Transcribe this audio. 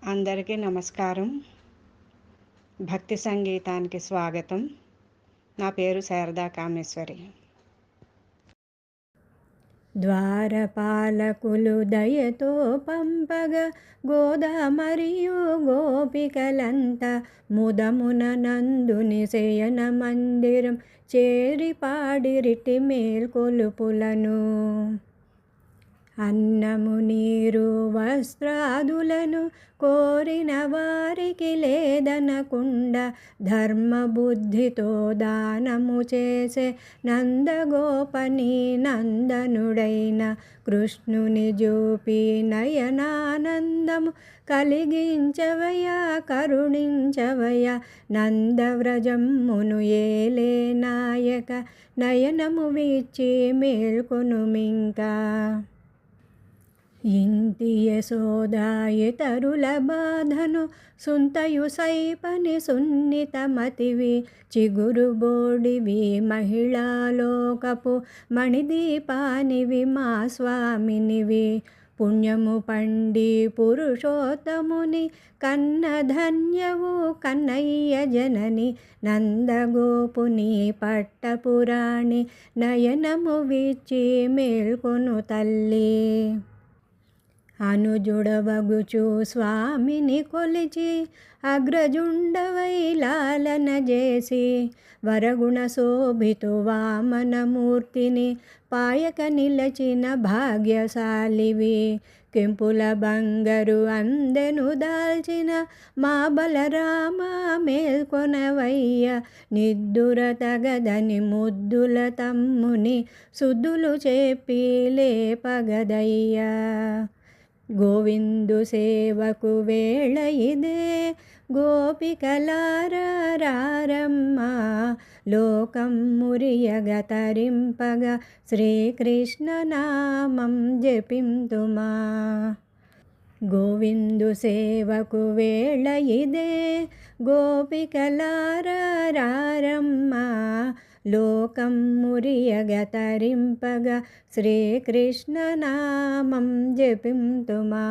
అందరికీ నమస్కారం. భక్తి సంగీతానికి స్వాగతం. నా పేరు శారదా కామేశ్వరి. ద్వారపాలకులు దయతో పంపగా గోదా మరియు గోపికలంతా ముదమున నందుని శయన మందిరం చేరి పాడిరిటి మేల్కొలుపులను. అన్నము నీరు వస్త్రాదులను కోరిన వారికి లేదనకుండా ధర్మబుద్ధితో దానము చేసే నందగోపని నందనుడైన కృష్ణుని జూపి నయనానందము కలిగించవయా కరుణించవయా నందవ్రజమ్మును ఏలే నాయక నయనము విచ్చి మేల్కొనుమింకా. ఇంటి యశోద ఇతరుల బాధను సుంతయు సైపని సున్నితమతివి చిగురు బోడివి మహిళాలోకపు మణిదీపానివి మా స్వామినివి. పుణ్యము పండి పురుషోత్తముని కన్నధన్యవు కన్నయ్య జనని నందగోపుని పట్టపురాణి నయనము విచ్చి మేల్కొను తల్లి. అనుజుడవగుచు స్వామిని కొలిచి అగ్రజుండవై లాలన చేసి వరగుణ శోభితు వామనమూర్తిని పాయక నిలచిన భాగ్యశాలివి. కెంపుల బంగరు అందెను దాల్చిన మా బలరామ మేల్కొనవయ్య నిద్దుర తగదని ముద్దుల తమ్ముని సుద్దులు చెప్పి లేపగదయ్యా. గోవిందు సేవకు వేళ ఇదే గోపికలారా రారమ్మ లోకం మురియగ తరింపగా శ్రీకృష్ణ నామం జపింతుమా. గోవిందు సేవకు వేళ ఇదే గోపికలారా రారమ్మ లోకం మురియగ తరింపగా శ్రీకృష్ణ నామం జపింతుమా.